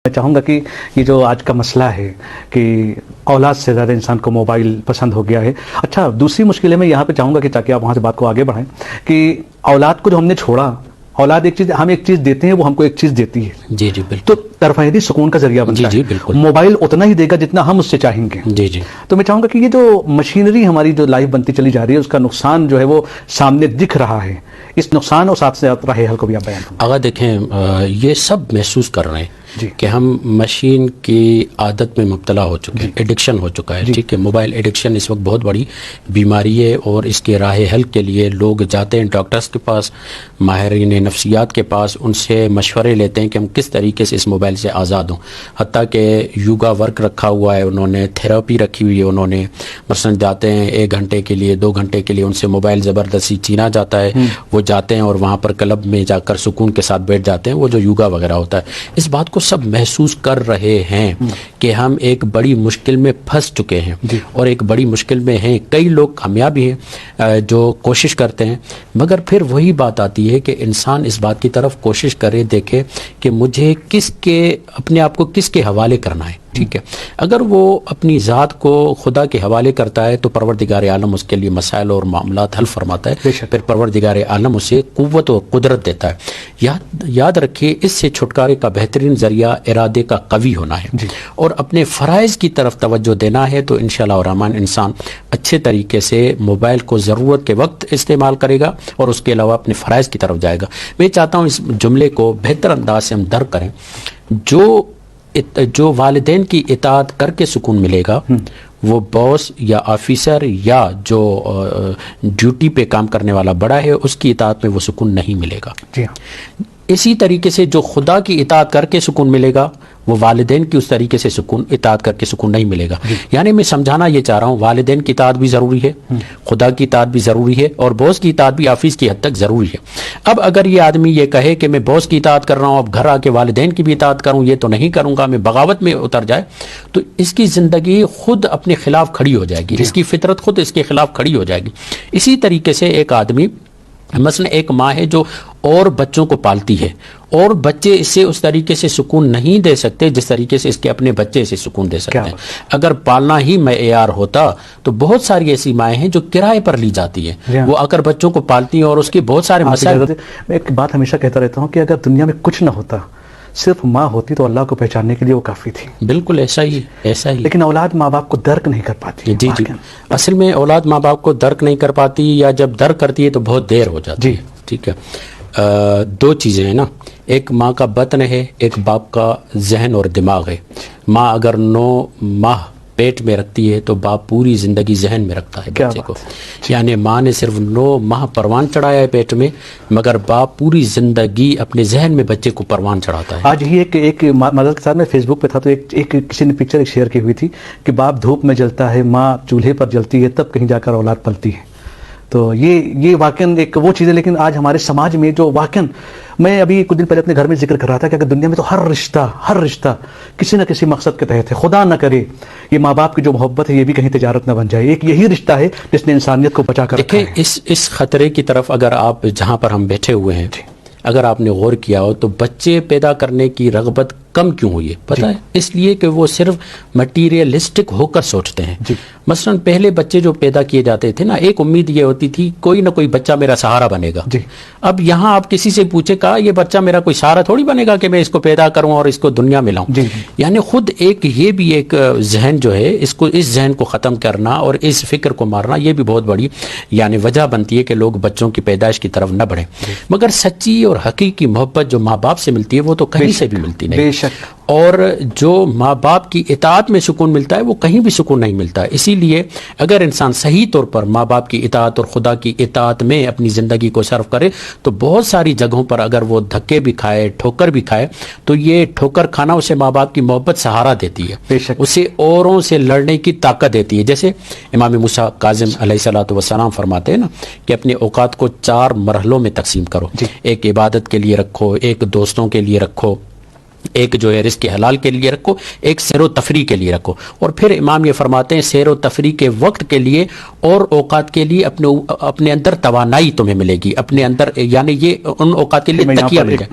میں چاہوں گا کہ یہ جو آج کا مسئلہ ہے کہ اولاد سے زیادہ انسان کو موبائل پسند ہو گیا ہے. اچھا دوسری مشکل ہے میں یہاں پہ چاہوں گا کہ تاکہ آپ وہاں سے بات کو آگے بڑھائیں کہ اولاد کو جو ہم نے چھوڑا, اولاد ایک چیز, ہم ایک چیز دیتے ہیں وہ ہم کو ایک چیز دیتی ہے. جی جی بالکل. تو طرفینی سکون کا ذریعہ بنتا ہے. جی بالکل. موبائل اتنا ہی دے گا جتنا ہم اس سے چاہیں گے. جی جی. تو میں چاہوں گا کہ یہ جو مشینری ہماری جو لائف بنتی چلی جا رہی ہے اس کا نقصان جو ہے وہ سامنے دکھ رہا ہے. اس نقصان اور ساتھ سے راہ حل کو بھی آپ بیان کریں. اگر دیکھیں یہ سب محسوس کر رہے ہیں جی. کہ ہم مشین کی عادت میں مبتلا ہو چکے ہیں, ایڈکشن ہو چکا ہے. ٹھیک ہے, موبائل ایڈکشن اس وقت بہت بڑی بیماری ہے اور اس کے راہ حل کے لیے لوگ جاتے ہیں ڈاکٹرز کے پاس, ماہرین نفسیات کے پاس, ان سے مشورے لیتے ہیں کہ ہم کس طریقے سے اس موبائل سے آزاد ہوں. حتیٰ کہ یوگا ورک رکھا ہوا ہے انہوں نے, تھراپی رکھی ہوئی ہے انہوں نے. مثلا جاتے ہیں 1 گھنٹے کے لیے 2 گھنٹے کے لیے ان سے موبائل زبردستی چھینا جاتا ہے, وہ جاتے ہیں اور وہاں پر کلب میں جا کر سکون کے ساتھ بیٹھ جاتے ہیں, وہ جو یوگا وغیرہ ہوتا ہے. اس بات کو سب محسوس کر رہے ہیں کہ ہم ایک بڑی مشکل میں پھنس چکے ہیں اور ایک بڑی مشکل میں ہیں. کئی لوگ کامیاب ہیں جو کوشش کرتے ہیں, مگر پھر وہی بات آتی ہے کہ انسان اس بات کی طرف کوشش کرے, دیکھے کہ مجھے اپنے آپ کو کس کے حوالے کرنا ہے. ٹھیک ہے, اگر وہ اپنی ذات کو خدا کے حوالے کرتا ہے تو پروردگار عالم اس کے لیے مسائل اور معاملات حل فرماتا ہے. پھر پروردگار عالم اسے قوت اور قدرت دیتا ہے. یاد رکھیے اس سے چھٹکارے کا بہترین ذریعہ ارادے کا قوی ہونا ہے اور اپنے فرائض کی طرف توجہ دینا ہے. تو انشاءاللہ الرحمن انسان اچھے طریقے سے موبائل کو ضرورت کے وقت استعمال کرے گا اور اس کے علاوہ اپنے فرائض کی طرف جائے گا. میں چاہتا ہوں اس جملے کو بہتر انداز سے ہم درک کریں. جو والدین کی اطاعت کر کے سکون ملے گا وہ باس یا آفیسر یا جو ڈیوٹی پہ کام کرنے والا بڑا ہے اس کی اطاعت میں وہ سکون نہیں ملے گا. اسی طریقے سے جو خدا کی اطاعت کر کے سکون ملے گا وہ والدین کی اس طریقے سے اطاعت کر کے سکون نہیں ملے گا. یعنی میں سمجھانا یہ چاہ رہا ہوں والدین کی اطاعت بھی ضروری ہے, خدا کی اطاعت بھی ضروری ہے اور باس کی اطاعت بھی آفس کی حد تک ضروری ہے. اب اگر یہ آدمی یہ کہے کہ میں باس کی اطاعت کر رہا ہوں, اب گھر آ کے والدین کی بھی اطاعت کروں, یہ تو نہیں کروں گا, میں بغاوت میں اتر جائے, تو اس کی زندگی خود اپنے خلاف کھڑی ہو جائے گی, اس کی فطرت خود اس کے خلاف کھڑی ہو جائے گی. اسی طریقے سے ایک آدمی مثلا ایک ماں ہے جو اور بچوں کو پالتی ہے اور بچے اس سے اس طریقے سے سکون نہیں دے سکتے جس طریقے سے اس کے اپنے بچے سے سکون دے سکتے ہیں. اگر پالنا ہی معیار ہوتا تو بہت ساری ایسی مائیں ہیں جو کرائے پر لی جاتی ہیں, وہ اگر بچوں کو پالتی ہیں اور اس کے بہت سارے مسائل. میں ایک بات ہمیشہ کہتا رہتا ہوں کہ اگر دنیا میں کچھ نہ ہوتا, صرف ماں ہوتی تو اللہ کو پہچاننے کے لیے وہ کافی تھی. بالکل ایسا ہی لیکن اولاد ماں باپ کو درک نہیں کر پاتی. جی اصل میں اولاد ماں باپ کو درک نہیں کر پاتی, یا جب درک کرتی ہے تو بہت دیر ہو جاتی ہے. ٹھیک ہے, 2 چیزیں ہیں نا, ایک ماں کا بطن ہے, ایک باپ کا ذہن اور دماغ ہے. ماں اگر 9 ماہ پیٹ میں رکھتی ہے تو باپ پوری زندگی ذہن میں رکھتا ہے بچے کو. یعنی ماں نے صرف 9 ماہ پروان چڑھایا ہے پیٹ میں, مگر باپ پوری زندگی اپنے ذہن میں بچے کو پروان چڑھاتا ہے. آج ہی ایک مدد کے ساتھ میں فیس بک پہ تھا تو ایک کسی نے پکچر شیئر کی ہوئی تھی کہ باپ دھوپ میں جلتا ہے, ماں چولہے پر جلتی ہے, تب کہیں جا کر اولاد پلتی ہے. تو یہ واقعاً ایک وہ چیز ہے. لیکن آج ہمارے سماج میں جو واقعاً, میں ابھی کچھ دن پہلے اپنے گھر میں ذکر کر رہا تھا کہ اگر دنیا میں تو ہر رشتہ کسی نہ کسی مقصد کے تحت ہے. خدا نہ کرے یہ ماں باپ کی جو محبت ہے یہ بھی کہیں تجارت نہ بن جائے. ایک یہی رشتہ ہے جس نے انسانیت کو بچا کر رکھا ہے. دیکھیں اس خطرے کی طرف اگر آپ جہاں پر ہم بیٹھے ہوئے ہیں اگر آپ نے غور کیا ہو تو بچے پیدا کرنے کی رغبت کم کیوں ہوئی ہے پتہ ہے؟ اس لیے کہ وہ صرف مٹیریلسٹک ہو کر سوچتے ہیں. مثلا پہلے بچے جو پیدا کیے جاتے تھے نا, ایک امید یہ ہوتی تھی کوئی نہ کوئی بچہ میرا سہارا بنے گا. اب یہاں آپ کسی سے پوچھے کہا یہ بچہ میرا کوئی سہارا تھوڑی بنے گا کہ میں اس کو پیدا کروں اور اس کو دنیا میں لاؤں. یعنی خود یہ بھی ایک ذہن جو ہے اس ذہن کو ختم کرنا اور اس فکر کو مارنا, یہ بھی بہت بڑی یعنی وجہ بنتی ہے کہ لوگ بچوں کی پیدائش کی طرف نہ بڑھیں. مگر سچی اور حقیقی محبت جو ماں باپ سے ملتی ہے وہ تو کہیں سے بھی ملتی نہیں. اور جو ماں باپ کی اطاعت میں سکون ملتا ہے وہ کہیں بھی سکون نہیں ملتا. اسی لیے اگر انسان صحیح طور پر ماں باپ کی اطاعت اور خدا کی اطاعت میں اپنی زندگی کو صرف کرے تو بہت ساری جگہوں پر اگر وہ دھکے بھی کھائے, ٹھوکر بھی کھائے, تو یہ ٹھوکر کھانا اسے ماں باپ کی محبت سہارا دیتی ہے, اسے اوروں سے لڑنے کی طاقت دیتی ہے. جیسے امام موسیٰ کاظم علیہ الصلوۃ والسلام فرماتے ہیں نا کہ اپنے اوقات کو 4 مرحلوں میں تقسیم کرو. ایک عبادت کے لیے رکھو, ایک دوستوں کے لیے رکھو, ایک جو ہے رزق حلال کے لیے رکھو, ایک سیر و تفریح کے لیے رکھو. اور پھر امام یہ فرماتے ہیں سیر و تفریح کے وقت کے لیے اور اوقات کے لیے اپنے اندر توانائی تمہیں ملے گی, اپنے اندر یعنی یہ ان اوقات کے لیے تکیہ مل جائے.